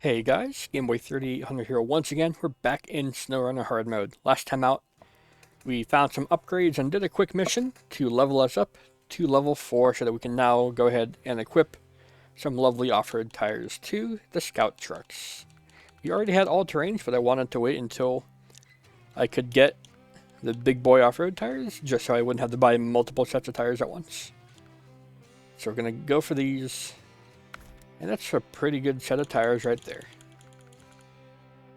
Hey guys, Gameboy 3800 here once again. We're back in Snowrunner hard mode. Last time out, we found some upgrades and did a quick mission to level us up to level 4 so that we can now go ahead and equip some lovely off-road tires to the scout trucks. We already had all terrains, but I wanted to wait until I could get the big boy off-road tires just so I wouldn't have to buy multiple sets of tires at once. So we're going to go for these. And that's a pretty good set of tires right there.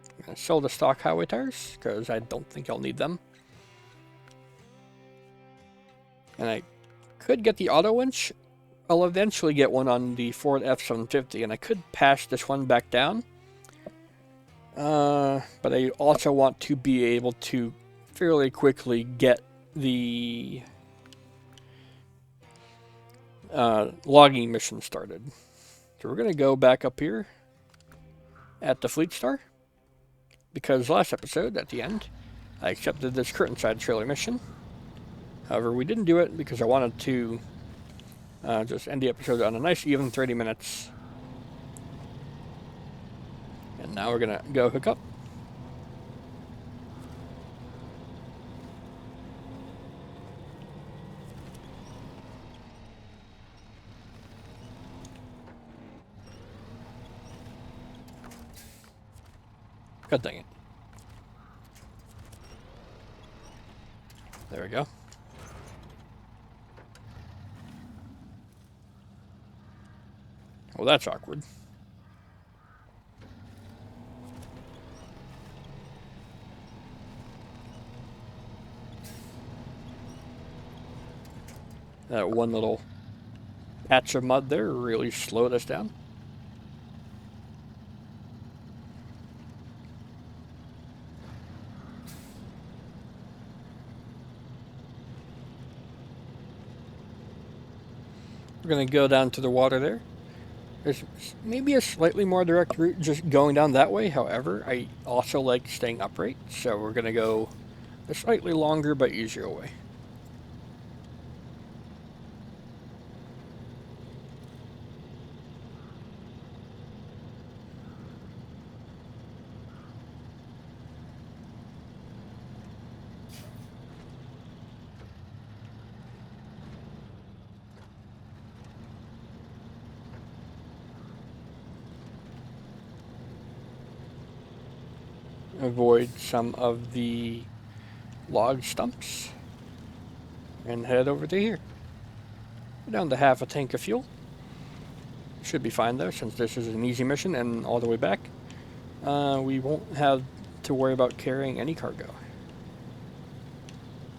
I'm going to sell the stock highway tires, because I don't think I'll need them. And I could get the auto winch. I'll eventually get one on the Ford F750, and I could pass this one back down. But I also want to be able to fairly quickly get the logging mission started. So we're going to go back up here at the Fleet Star, because last episode, at the end, I accepted this curtain side trailer mission. However, we didn't do it because I wanted to just end the episode on a nice even 30 minutes. And now we're going to go hook up. God dang it. There we go. Well, that's awkward. That one little patch of mud there really slowed us down. We're going to go down to the water there. There's maybe a slightly more direct route just going down that way. However, I also like staying upright, so we're going to go a slightly longer but easier way. Avoid some of the log stumps and head over to here. We're down to half a tank of fuel. Should be fine though, since this is an easy mission and all the way back. We won't have to worry about carrying any cargo.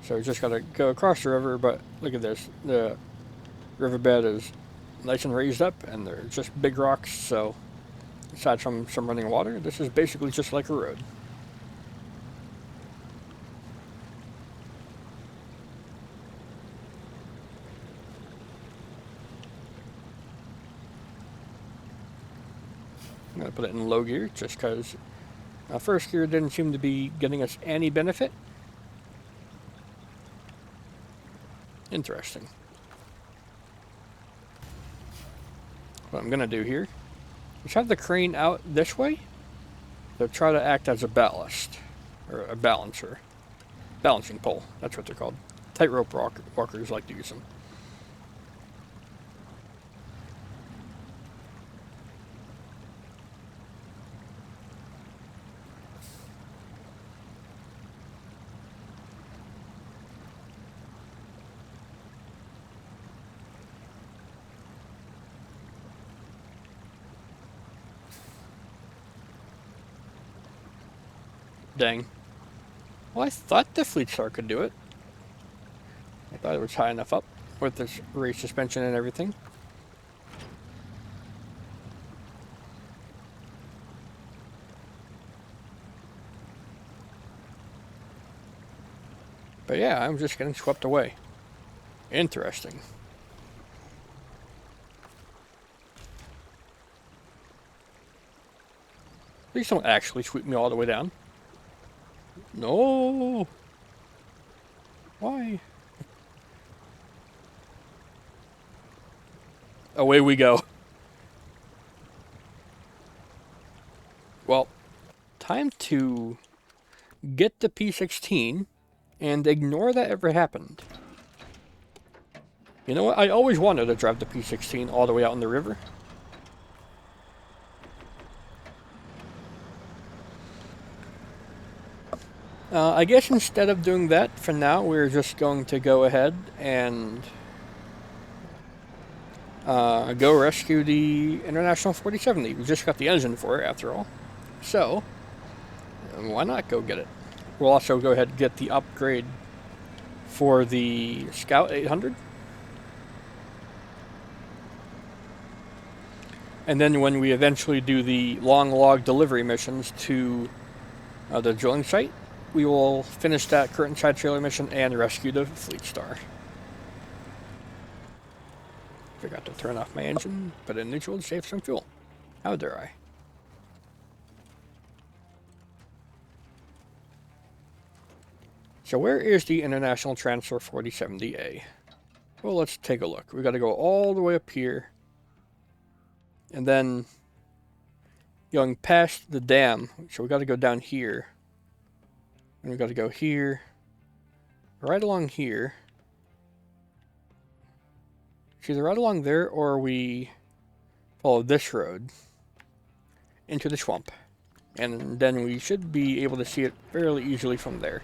So we just gotta go across the river, but look at this. The riverbed is nice and raised up and they're just big rocks, so aside from some running water, this is basically just like a road. I'm going to put it in low gear just because first gear didn't seem to be getting us any benefit. Interesting. What I'm going to do here is have the crane out this way to try to act as a ballast, or a balancer. Balancing pole, that's what they're called. Tightrope walkers like to use them. Dang. Well, I thought the Fleet Star could do it. I thought it was high enough up with this race suspension and everything. But yeah, I'm just getting swept away. Interesting. Please don't actually sweep me all the way down. No! Why? Away we go. well, time to get the P16 and ignore that ever happened. You know what? I always wanted to drive the P16 all the way out in the river. I guess instead of doing that, for now, we're just going to go ahead and go rescue the International 4070. We just got the engine for it, after all. So, why not go get it? We'll also go ahead and get the upgrade for the Scout 800. And then when we eventually do the long log delivery missions to the drilling site, we will finish that curtain side trailer mission and rescue the Fleet Star. Forgot to turn off my engine, put it in neutral to save some fuel. How dare I? So where is the International Transfer 4070A? Well, let's take a look. We got to go all the way up here. And then going past the dam. So we got to go down here. And we got to go here. Right along here. It's either right along there or we follow this road into the swamp. And then we should be able to see it fairly easily from there.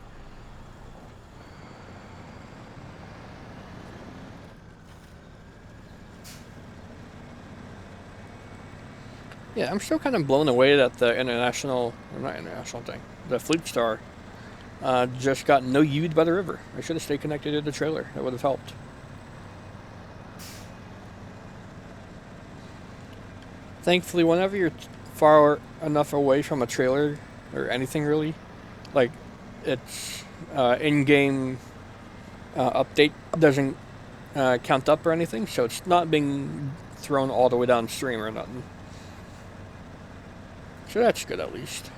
Yeah, I'm still kind of blown away that the the Fleet Star just got no U'd by the river. I should have stayed connected to the trailer. That would have helped. Thankfully, whenever you're far enough away from a trailer, or anything really, like, its in-game update doesn't count up or anything, so it's not being thrown all the way downstream or nothing. So that's good, at least.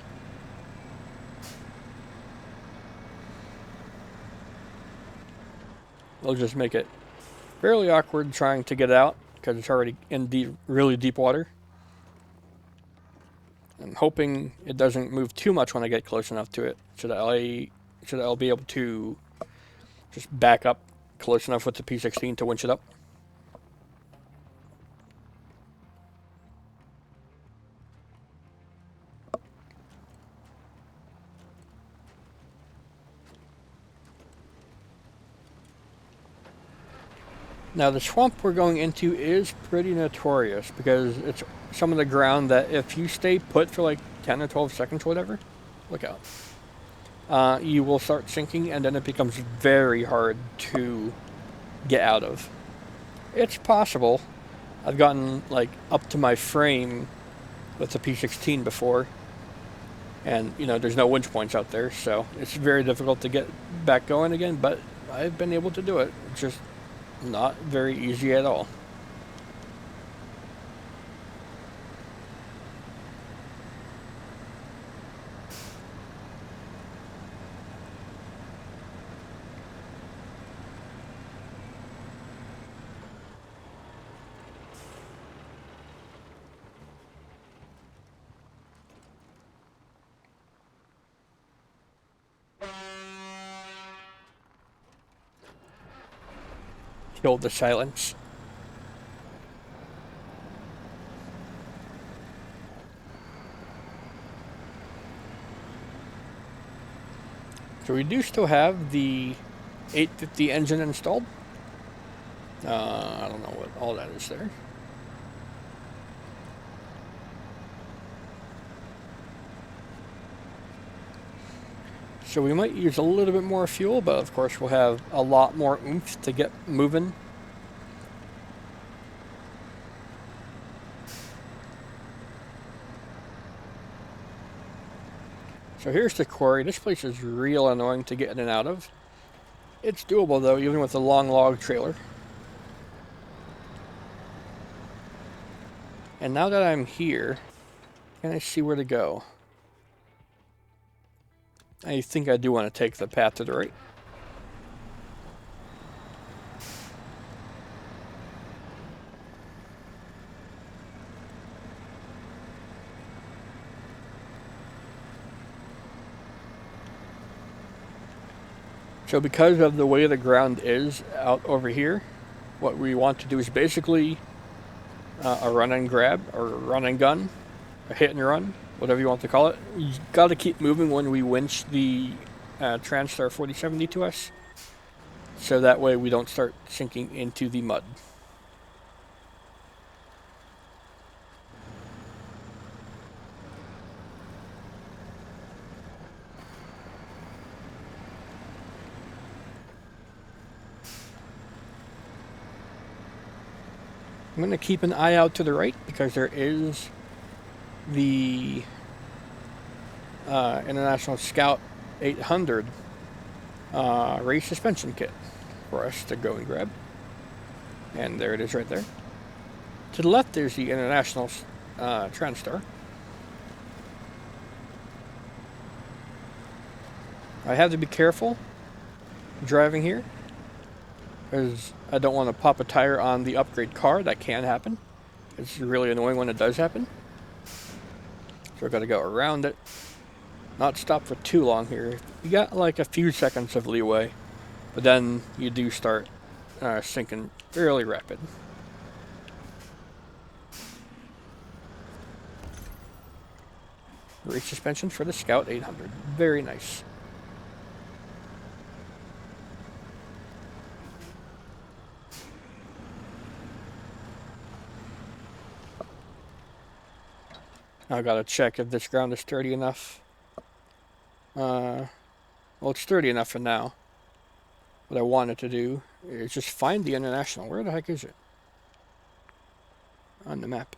They'll just make it fairly awkward trying to get out, because it's already in really deep water. I'm hoping it doesn't move too much when I get close enough to it, so that I'll be able to just back up close enough with the P16 to winch it up. Now the swamp we're going into is pretty notorious because it's some of the ground that if you stay put for like 10 or 12 seconds or whatever, look out, you will start sinking and then it becomes very hard to get out of. It's possible. I've gotten like up to my frame with the P16 before, and you know there's no winch points out there, so it's very difficult to get back going again, but I've been able to do it. It's just not very easy at all. Kill the silence. So we do still have the 850 engine installed. I don't know what all that is there. So we might use a little bit more fuel, but of course we'll have a lot more oomph to get moving. So here's the quarry. This place is real annoying to get in and out of. It's doable though, even with a long log trailer. And now that I'm here, can I see where to go? I think I do want to take the path to the right. So because of the way the ground is out over here, what we want to do is basically a run and grab, or a run and gun, a hit and run, whatever you want to call it. You got to keep moving when we winch the TranStar 4070 to us, so that way we don't start sinking into the mud. I'm going to keep an eye out to the right because there is the International Scout 800 race suspension kit for us to go and grab. And there it is right there. To the left there's the International TranStar. I have to be careful driving here because I don't want to pop a tire on the upgrade car. That can happen. It's really annoying when it does happen. So I've got to go around it. Not stop for too long here. You got like a few seconds of leeway, but then you do start sinking fairly rapid. Race suspension for the Scout 800. Very nice. I gotta check if this ground is sturdy enough. Well, it's sturdy enough for now. What I wanted to do is just find the International. Where the heck is it? On the map.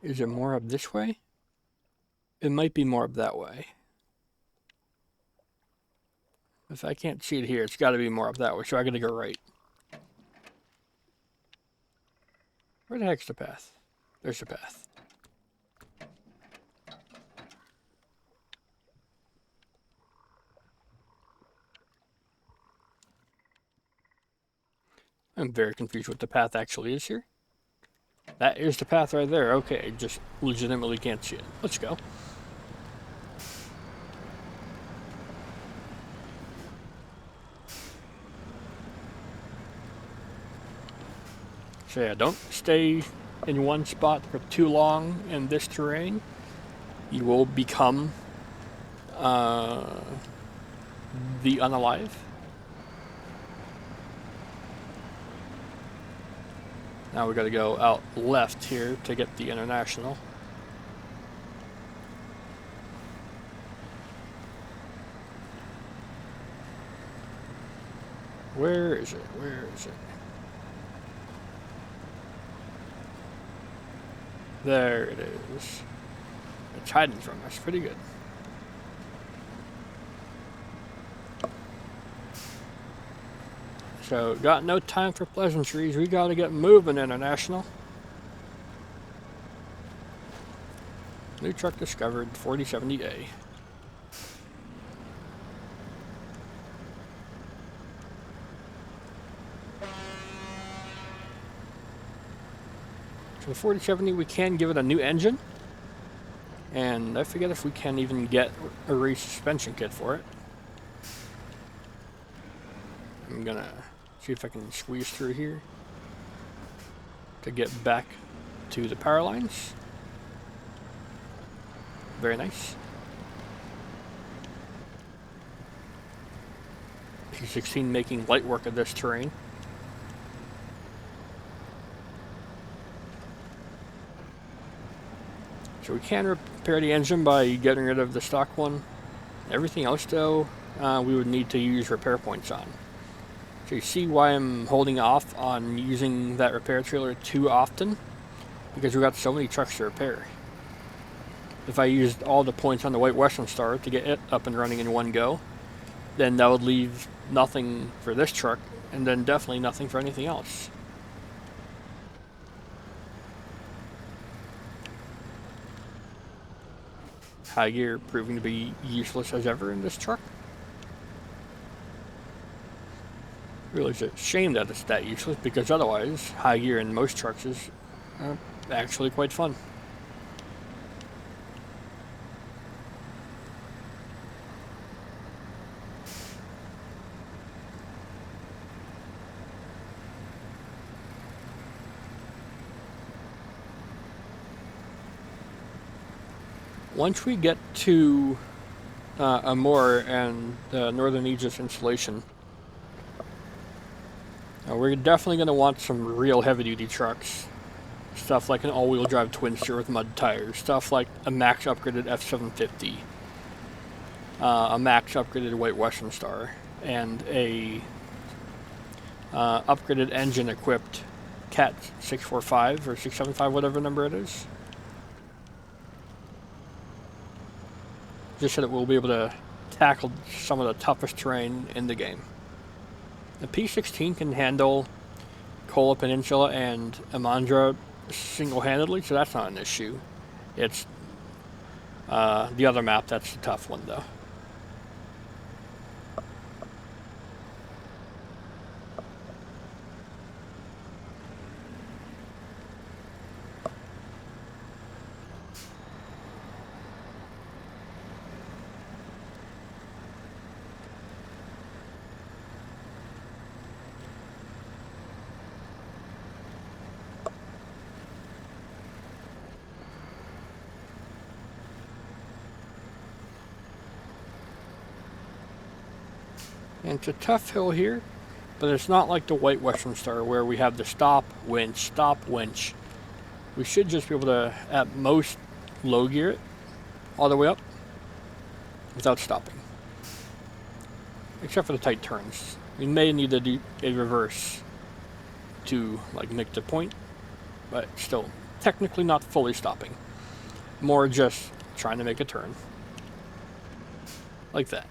Is it more up this way? It might be more up that way. If I can't see it here, it's got to be more up that way, so I gotta go right. Where the heck's the path? There's the path. I'm very confused what the path actually is here. That is the path right there. Okay, just legitimately can't see it. Let's go. So yeah, don't stay in one spot for too long in this terrain. You will become the unalive. Now we gotta go out left here to get the International. Where is it? Where is it? There it is. It's hiding from us pretty good. So, got no time for pleasantries. We gotta get moving, International. New truck discovered, 4070A. So the 4070, we can give it a new engine. And I forget if we can even get a race suspension kit for it. I'm gonna see if I can squeeze through here to get back to the power lines. Very nice. P16 making light work of this terrain. So we can repair the engine by getting rid of the stock one. Everything else though, we would need to use repair points on. So you see why I'm holding off on using that repair trailer too often? Because we got so many trucks to repair. If I used all the points on the White Western Star to get it up and running in one go, then that would leave nothing for this truck, and then definitely nothing for anything else. High gear proving to be useless as ever in this truck. Really, it's a shame that it's that useless, because otherwise, high gear in most trucks is actually quite fun. once we get to Amur and the Northern Aegis installation, we're definitely going to want some real heavy-duty trucks. Stuff like an all-wheel drive Twinster with mud tires. Stuff like a max upgraded F750. A max upgraded White Western Star. And a upgraded engine-equipped Cat 645 or 675, whatever number it is. Just so that we'll be able to tackle some of the toughest terrain in the game. The P16 can handle Kola Peninsula and Amandra single-handedly, so that's not an issue. It's the other map that's the tough one, though. And it's a tough hill here, but it's not like the White Western Star where we have the stop, winch. We should just be able to, at most, low gear it all the way up without stopping. Except for the tight turns. We may need to do a reverse to like make the point, but still, technically not fully stopping. More just trying to make a turn. Like that.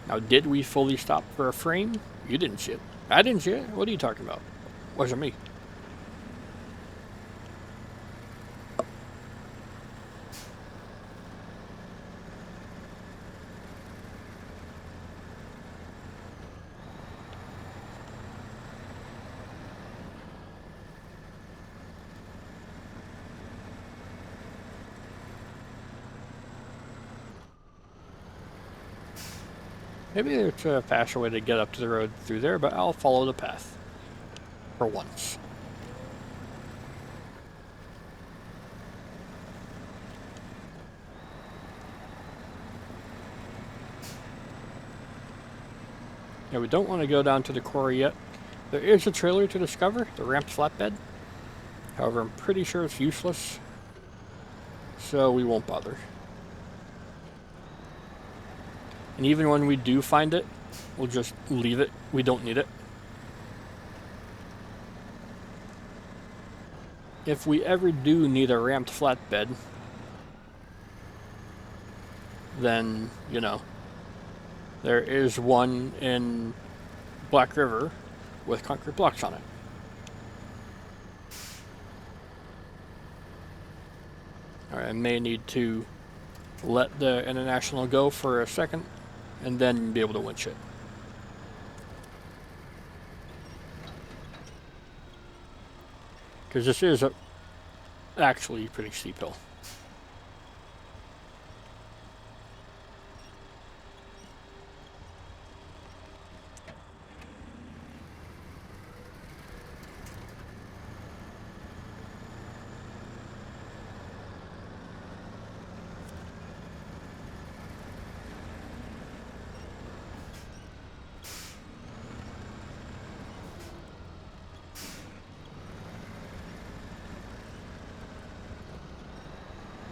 Now, did we fully stop for a frame? You didn't see it. I didn't see it. What are you talking about? Wasn't me. Maybe there's a faster way to get up to the road through there, but I'll follow the path. For once. Yeah, we don't want to go down to the quarry yet. There is a trailer to discover, the ramped flatbed. However, I'm pretty sure it's useless, so we won't bother. And even when we do find it, we'll just leave it. We don't need it. If we ever do need a ramped flatbed, then, you know, there is one in Black River with concrete blocks on it. Alright, I may need to let the International go for a second and then be able to winch it. Because this is actually a pretty steep hill.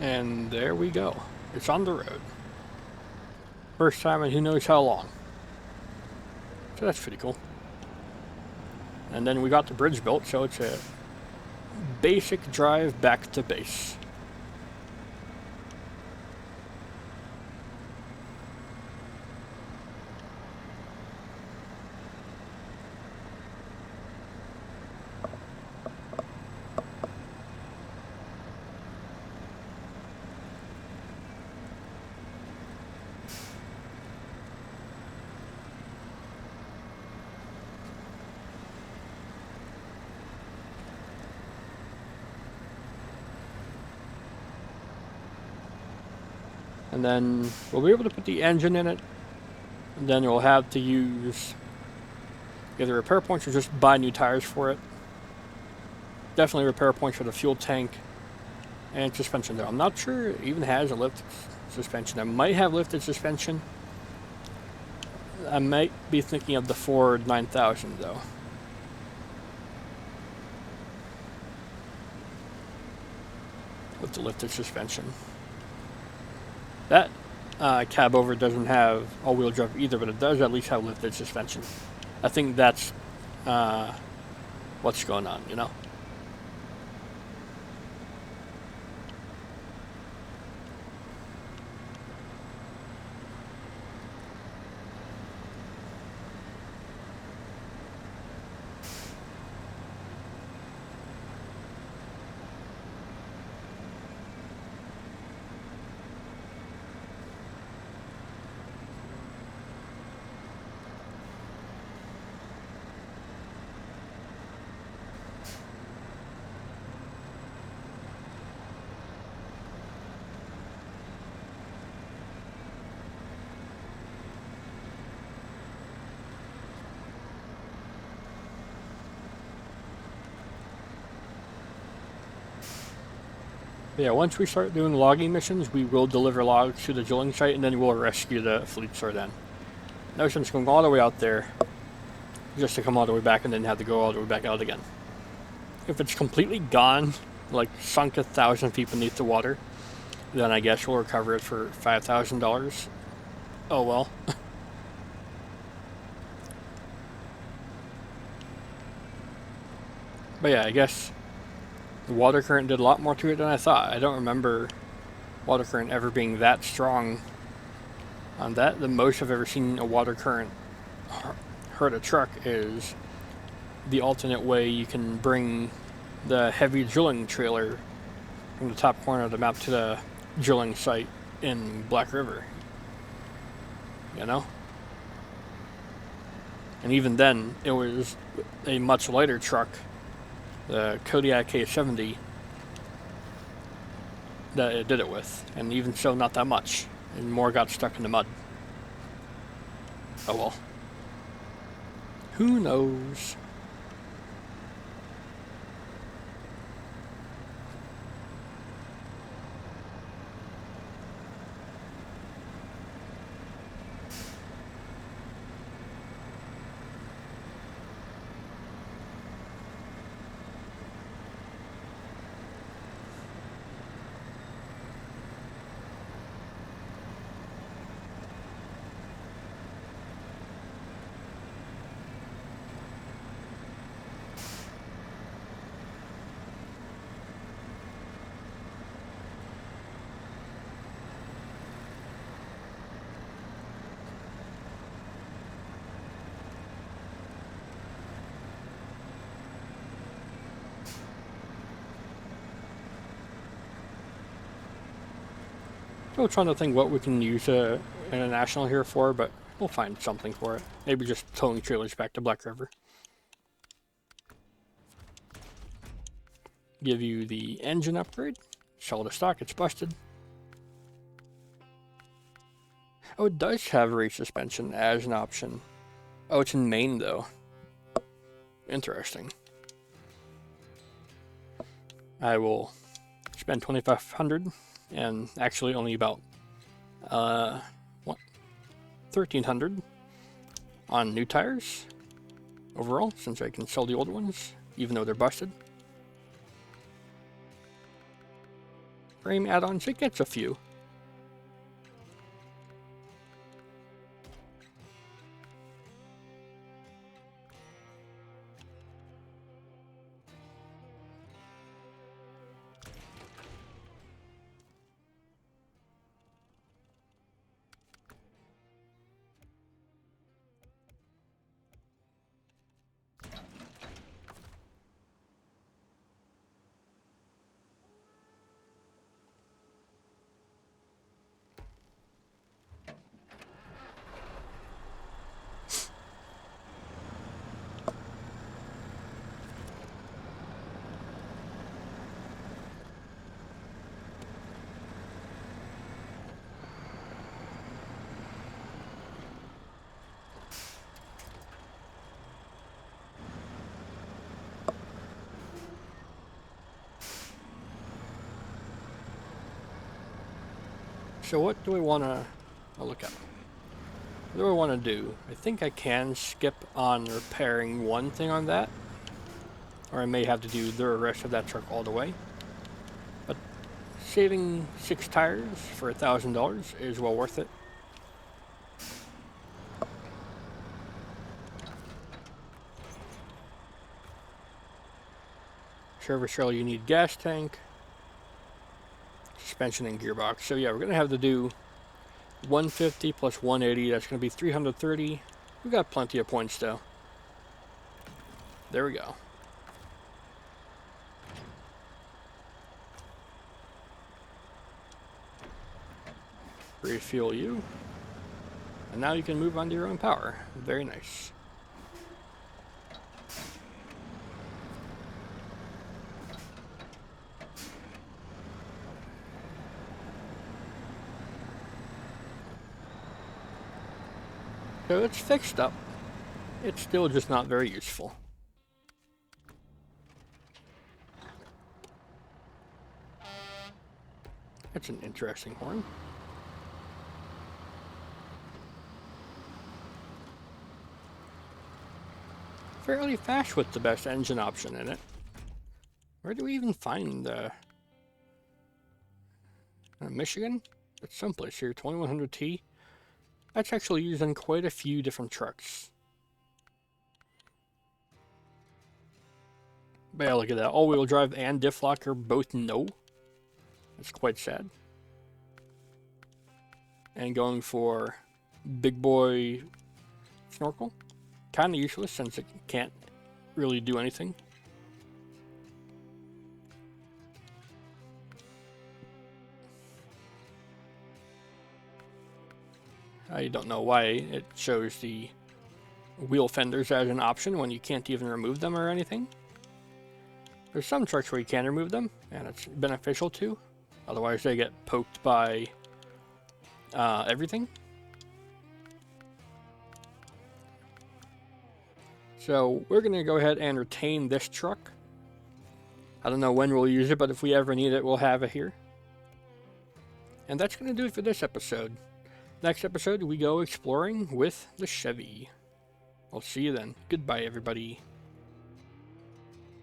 And there we go. It's on the road. First time in who knows how long. So that's pretty cool. And then we got the bridge built, so it's a basic drive back to base. And then we'll be able to put the engine in it, and then we'll have to use either repair points or just buy new tires for it. definitely repair points for the fuel tank and suspension though. I'm not sure it even has a lifted suspension. It might have lifted suspension. I might be thinking of the Ford 9000 though. With the lifted suspension. That cab over doesn't have all-wheel drive either, but it does at least have lifted suspension. I think that's what's going on, you know? Yeah, once we start doing logging missions, we will deliver logs to the drilling site, and then we'll rescue the fleet store then. No sense going all the way out there, just to come all the way back and then have to go all the way back out again. If it's completely gone, like sunk 1,000 feet beneath the water, then I guess we'll recover it for $5,000. Oh well. But yeah, I guess the water current did a lot more to it than I thought. I don't remember water current ever being that strong on that. The most I've ever seen a water current hurt a truck is the alternate way you can bring the heavy drilling trailer from the top corner of the map to the drilling site in Black River. You know? And even then, it was a much lighter truck, the Kodiak K70, that it did it with. And even so, not that much. And more got stuck in the mud. Oh well. Who knows? Still trying to think what we can use International here for, but we'll find something for it. Maybe just towing trailers back to Black River. Give you the engine upgrade. Sell the stock, it's busted. Oh, it does have race suspension as an option. Oh, it's in Maine though. Interesting. I will spend $2,500 and actually only about $1,300 on new tires overall, since I can sell the old ones even though they're busted. Frame add-ons, it gets a few. So what do I want to look up? What do I want to do? I think I can skip on repairing one thing on that. Or I may have to do the rest of that truck all the way. But saving 6 tires for $1,000 is well worth it. Service trailer, you need gas tank, suspension, and gearbox. So yeah, we're going to have to do 150 plus 180. That's going to be 330. We got plenty of points though. There we go. Refuel you. And now you can move on to your own power. Very nice. So it's fixed up. It's still just not very useful. That's an interesting horn. Fairly fast with the best engine option in it. Where do we even find Michigan? It's someplace here, 2100T. That's actually used in quite a few different trucks. But yeah, look at that. All-wheel drive and diff lock are both no. That's quite sad. And going for big boy snorkel. Kind of useless since it can't really do anything. I don't know why it shows the wheel fenders as an option when you can't even remove them or anything. There's some trucks where you can remove them, and it's beneficial too. Otherwise they get poked by everything. So we're going to go ahead and retain this truck. I don't know when we'll use it, but if we ever need it, we'll have it here. And that's going to do it for this episode. Next episode, we go exploring with the Chevy. I'll see you then. Goodbye, everybody.